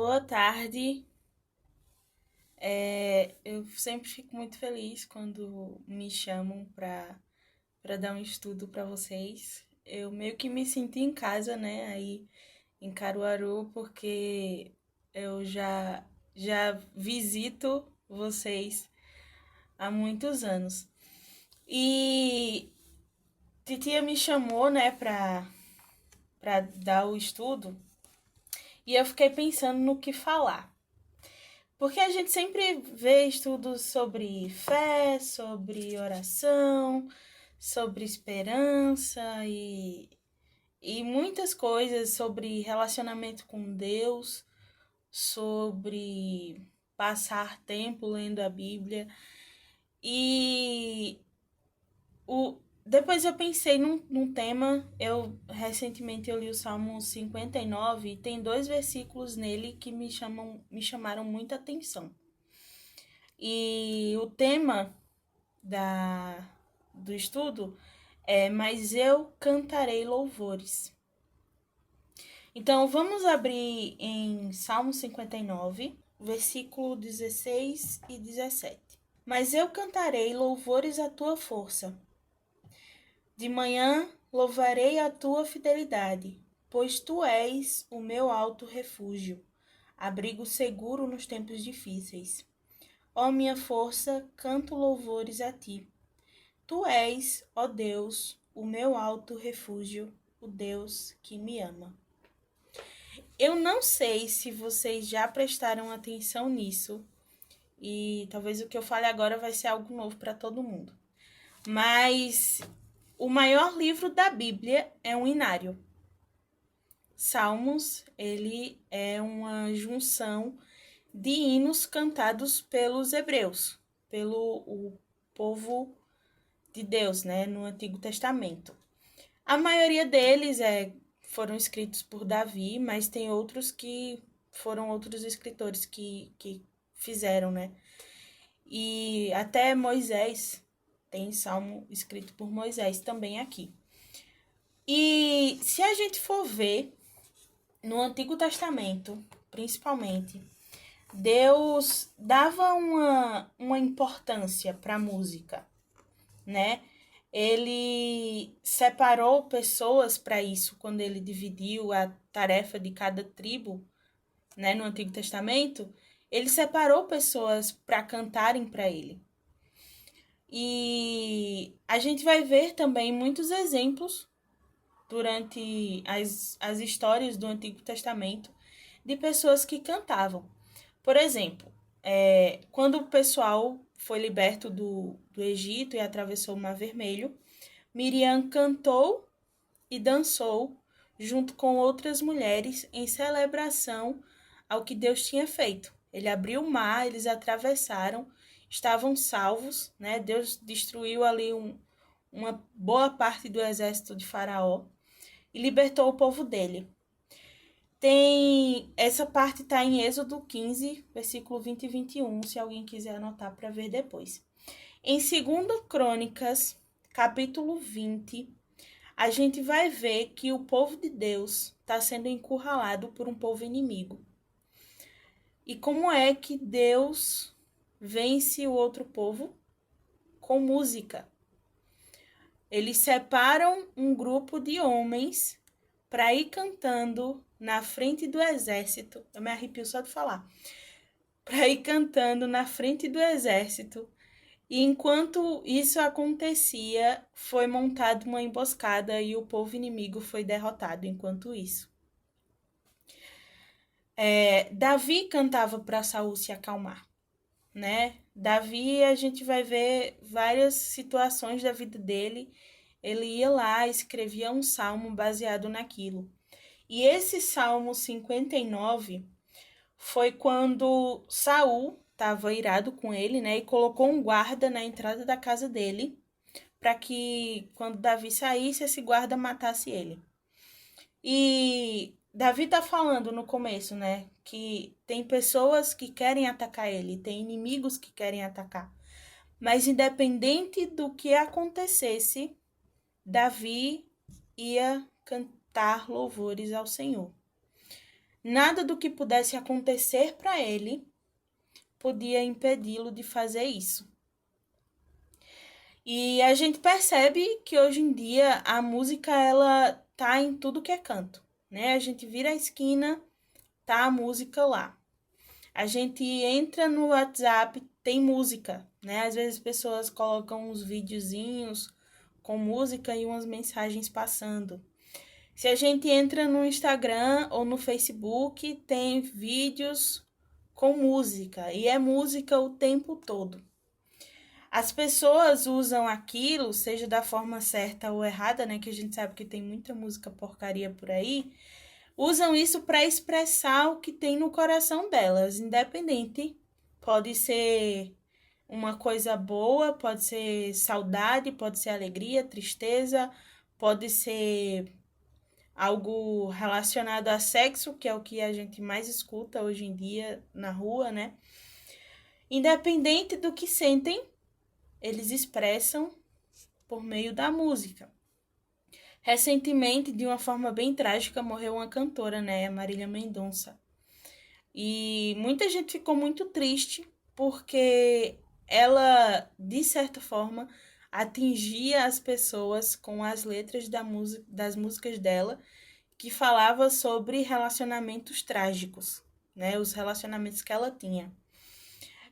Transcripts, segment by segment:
Boa tarde. Eu sempre fico muito feliz quando me chamam para dar um estudo para vocês. Eu meio que me senti em casa, né, aí em Caruaru, porque eu já visito vocês há muitos anos. E Titia me chamou, né, para dar o estudo, e eu fiquei pensando no que falar. Porque a gente sempre vê estudos sobre fé, sobre oração, sobre esperança e muitas coisas sobre relacionamento com Deus, sobre passar tempo lendo a Bíblia. E depois eu pensei num tema. Recentemente eu li o Salmo 59 e tem dois versículos nele que me chamaram muita atenção. E o tema da, do estudo é Mas eu cantarei louvores. Então vamos abrir em Salmo 59, versículo 16 e 17. Mas eu cantarei louvores à tua força. De manhã louvarei a tua fidelidade, pois tu és o meu alto refúgio, abrigo seguro nos tempos difíceis. Ó minha força, canto louvores a ti. Tu és, ó Deus, o meu alto refúgio, o Deus que me ama. Eu não sei se vocês já prestaram atenção nisso, e talvez o que eu fale agora vai ser algo novo para todo mundo. Mas o maior livro da Bíblia é um inário. Salmos, ele é uma junção de hinos cantados pelos hebreus, pelo o povo de Deus, né, no Antigo Testamento. A maioria deles foram escritos por Davi, mas tem outros que foram outros escritores que fizeram, né? E até Moisés tem salmo escrito por Moisés também aqui. E se a gente for ver no Antigo Testamento, principalmente, Deus dava uma importância para a música, né? Ele separou pessoas para isso quando ele dividiu a tarefa de cada tribo, né, no Antigo Testamento. Ele separou pessoas para cantarem para ele. E a gente vai ver também muitos exemplos durante as histórias do Antigo Testamento de pessoas que cantavam. Por exemplo, quando o pessoal foi liberto do Egito e atravessou o Mar Vermelho, Miriam cantou e dançou junto com outras mulheres em celebração ao que Deus tinha feito. Ele abriu o mar, eles atravessaram, estavam salvos, né? Deus destruiu ali uma boa parte do exército de Faraó e libertou o povo dele. Essa parte está em Êxodo 15, versículo 20 e 21, se alguém quiser anotar para ver depois. Em 2 Crônicas, capítulo 20, a gente vai ver que o povo de Deus está sendo encurralado por um povo inimigo. E como é que Deus vence o outro povo? Com música. Eles separam um grupo de homens para ir cantando na frente do exército. Eu me arrepio só de falar. Para ir cantando na frente do exército. E enquanto isso acontecia, foi montada uma emboscada e o povo inimigo foi derrotado enquanto isso. Davi cantava para Saul se acalmar, né? Davi, a gente vai ver várias situações da vida dele. Ele ia lá, escrevia um salmo baseado naquilo. E esse Salmo 59 foi quando Saul estava irado com ele, né? E colocou um guarda na entrada da casa dele, para que quando Davi saísse, esse guarda matasse ele. E Davi tá falando no começo, né? Que tem pessoas que querem atacar ele, tem inimigos que querem atacar. Mas independente do que acontecesse, Davi ia cantar louvores ao Senhor. nada do que pudesse acontecer para ele podia impedi-lo de fazer isso. E a gente percebe que hoje em dia a música ela tá em tudo que é canto, né? A gente vira a esquina, tá a música lá. A gente entra no WhatsApp, tem música, né? Às vezes as pessoas colocam uns videozinhos com música e umas mensagens passando. Se a gente entra no Instagram ou no Facebook, tem vídeos com música e é música o tempo todo. As pessoas usam aquilo, seja da forma certa ou errada, né? Que a gente sabe que tem muita música porcaria por aí. Usam isso para expressar o que tem no coração delas, independente. Pode ser uma coisa boa, pode ser saudade, pode ser alegria, tristeza, pode ser algo relacionado a sexo, que é o que a gente mais escuta hoje em dia na rua, né? Independente do que sentem, eles expressam por meio da música. Recentemente, de uma forma bem trágica, morreu uma cantora, né, a Marília Mendonça. E muita gente ficou muito triste porque ela, de certa forma, atingia as pessoas com as letras das músicas dela, que falava sobre relacionamentos trágicos, né, os relacionamentos que ela tinha.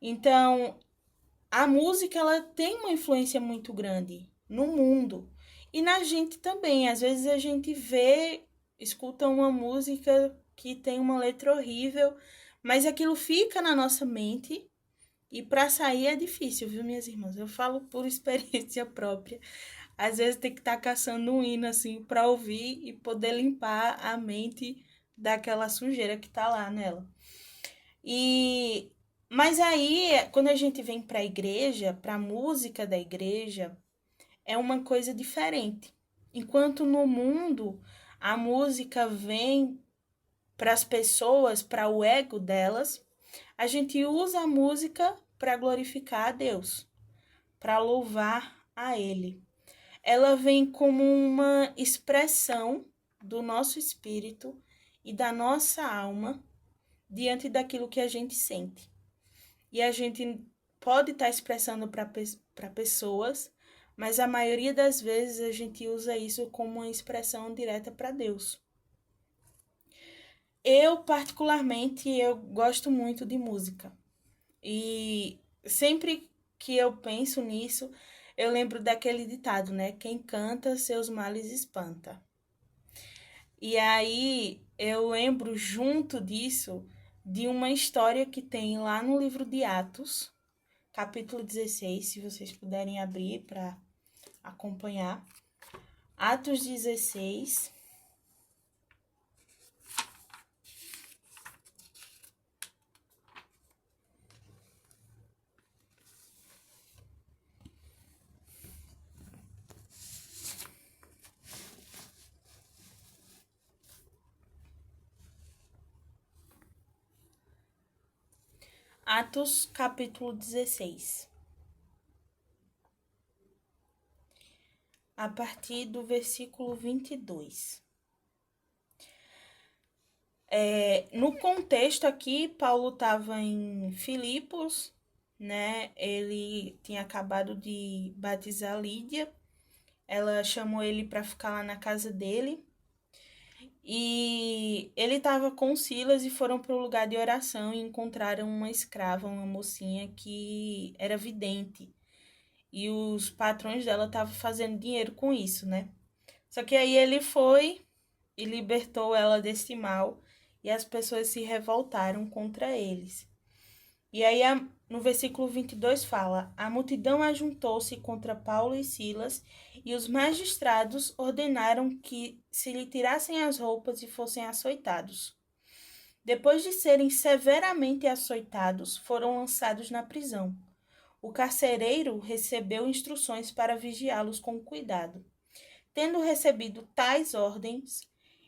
Então, a música ela tem uma influência muito grande no mundo e na gente também. Às vezes a gente escuta uma música que tem uma letra horrível, mas aquilo fica na nossa mente e para sair é difícil, viu, minhas irmãs? Eu falo por experiência própria. Às vezes tem que estar caçando um hino assim para ouvir e poder limpar a mente daquela sujeira que tá lá nela. E mas aí, quando a gente vem para a igreja, para a música da igreja, é uma coisa diferente. Enquanto no mundo a música vem para as pessoas, para o ego delas, a gente usa a música para glorificar a Deus, para louvar a Ele. Ela vem como uma expressão do nosso espírito e da nossa alma diante daquilo que a gente sente. E a gente pode estar expressando para pessoas, mas a maioria das vezes a gente usa isso como uma expressão direta para Deus. Eu, particularmente, eu gosto muito de música. E sempre que eu penso nisso, eu lembro daquele ditado, né? Quem canta, seus males espanta. E aí eu lembro junto disso de uma história que tem lá no livro de Atos, capítulo 16, se vocês puderem abrir para acompanhar. Atos 16. Atos, capítulo 16. A partir do versículo 22. No contexto aqui, Paulo estava em Filipos, né? Ele tinha acabado de batizar Lídia. Ela chamou ele para ficar lá na casa dele. E ele estava com Silas e foram para o lugar de oração e encontraram uma escrava, uma mocinha que era vidente. E os patrões dela estavam fazendo dinheiro com isso, né? Só que aí ele foi e libertou ela desse mal e as pessoas se revoltaram contra eles. E aí no versículo 22 fala: a multidão ajuntou-se contra Paulo e Silas e os magistrados ordenaram que se lhe tirassem as roupas e fossem açoitados. Depois de serem severamente açoitados, foram lançados na prisão. O carcereiro recebeu instruções para vigiá-los com cuidado. Tendo recebido tais ordens,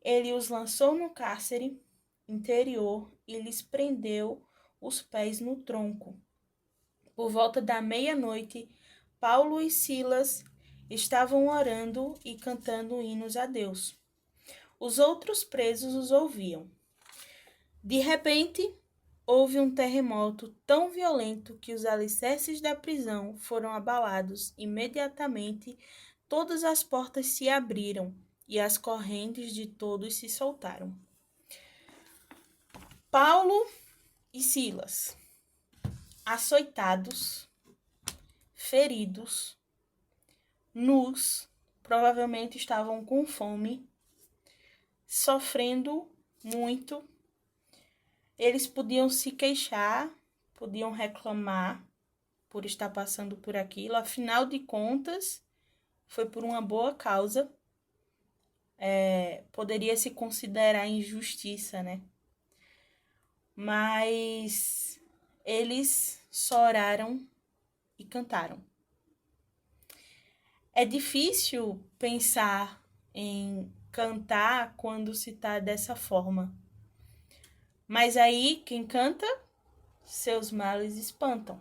ele os lançou no cárcere interior e lhes prendeu os pés no tronco. Por volta da meia-noite, Paulo e Silas estavam orando e cantando hinos a Deus. Os outros presos os ouviam. De repente, houve um terremoto tão violento que os alicerces da prisão foram abalados. Imediatamente, todas as portas se abriram e as correntes de todos se soltaram. Paulo e Silas, açoitados, feridos, nus, provavelmente estavam com fome, sofrendo muito. Eles podiam se queixar, podiam reclamar por estar passando por aquilo. Afinal de contas, foi por uma boa causa. Poderia se considerar injustiça, né? Mas eles só oraram e cantaram. É difícil pensar em cantar quando se está dessa forma. Mas aí, quem canta, seus males espantam.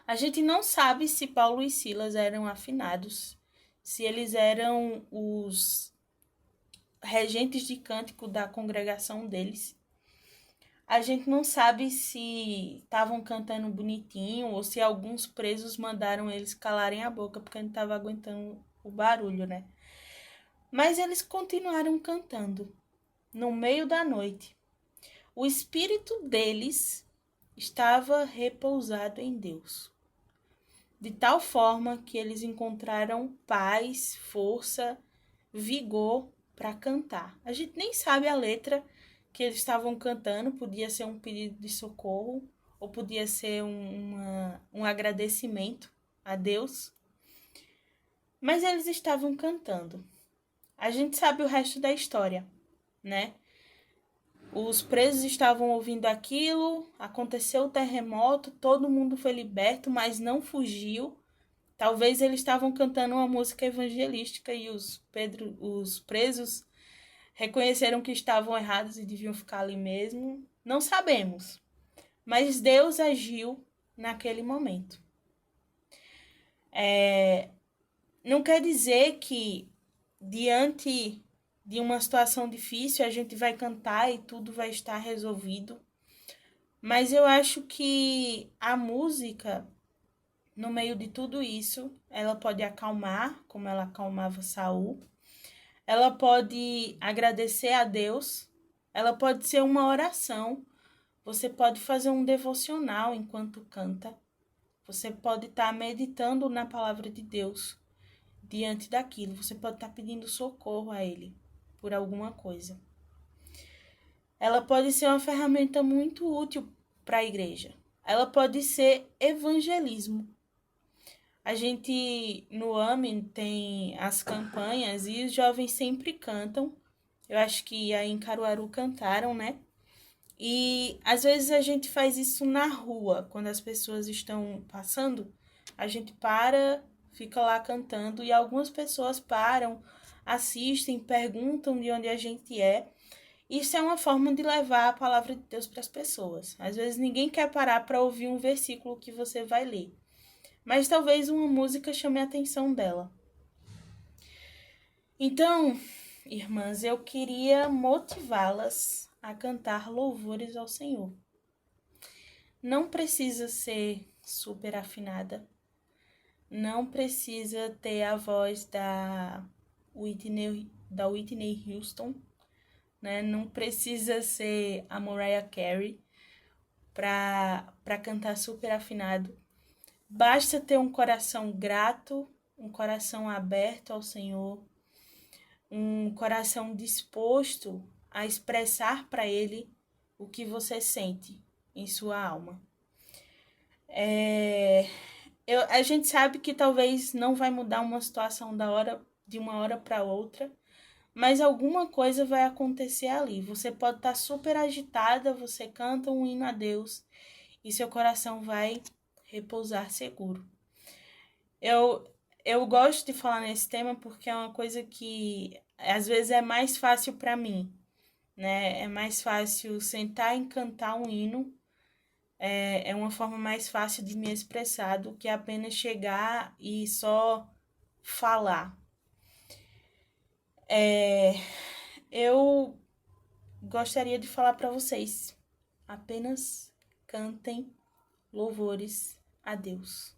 A gente não sabe se Paulo e Silas eram afinados, se eles eram os regentes de cântico da congregação deles. A gente não sabe se estavam cantando bonitinho ou se alguns presos mandaram eles calarem a boca porque não estavam aguentando o barulho, né? Mas eles continuaram cantando no meio da noite. O espírito deles estava repousado em Deus, de tal forma que eles encontraram paz, força, vigor para cantar. A gente nem sabe a letra que eles estavam cantando, podia ser um pedido de socorro ou podia ser um agradecimento a Deus, mas eles estavam cantando. A gente sabe o resto da história, né? Os presos estavam ouvindo aquilo, aconteceu o terremoto, todo mundo foi liberto, mas não fugiu. Talvez eles estavam cantando uma música evangelística e os presos reconheceram que estavam errados e deviam ficar ali mesmo. Não sabemos, mas Deus agiu naquele momento. Não quer dizer que diante de uma situação difícil a gente vai cantar e tudo vai estar resolvido. Mas eu acho que a música, no meio de tudo isso, ela pode acalmar, como ela acalmava Saul. Ela pode agradecer a Deus. Ela pode ser uma oração. Você pode fazer um devocional enquanto canta. Você pode estar meditando na palavra de Deus diante daquilo. Você pode estar pedindo socorro a Ele por alguma coisa. Ela pode ser uma ferramenta muito útil para a igreja. Ela pode ser evangelismo. A gente no AME tem as campanhas e os jovens sempre cantam. Eu acho que aí em Caruaru cantaram, né? E às vezes a gente faz isso na rua, quando as pessoas estão passando, a gente para, fica lá cantando e algumas pessoas param, assistem, perguntam de onde a gente é. Isso é uma forma de levar a palavra de Deus para as pessoas. Às vezes ninguém quer parar para ouvir um versículo que você vai ler, mas talvez uma música chame a atenção dela. Então, irmãs, eu queria motivá-las a cantar louvores ao Senhor. Não precisa ser super afinada, não precisa ter a voz da Whitney Houston, né? Não precisa ser a Mariah Carey para cantar super afinado. Basta ter um coração grato, um coração aberto ao Senhor, um coração disposto a expressar para Ele o que você sente em sua alma. A gente sabe que talvez não vai mudar uma situação de uma hora para outra, mas alguma coisa vai acontecer ali. Você pode estar super agitada, você canta um hino a Deus e seu coração vai repousar seguro. Eu gosto de falar nesse tema porque é uma coisa que às vezes é mais fácil para mim, né? É mais fácil sentar e cantar um hino, é uma forma mais fácil de me expressar do que apenas chegar e só falar. Eu gostaria de falar para vocês: apenas cantem louvores a Deus.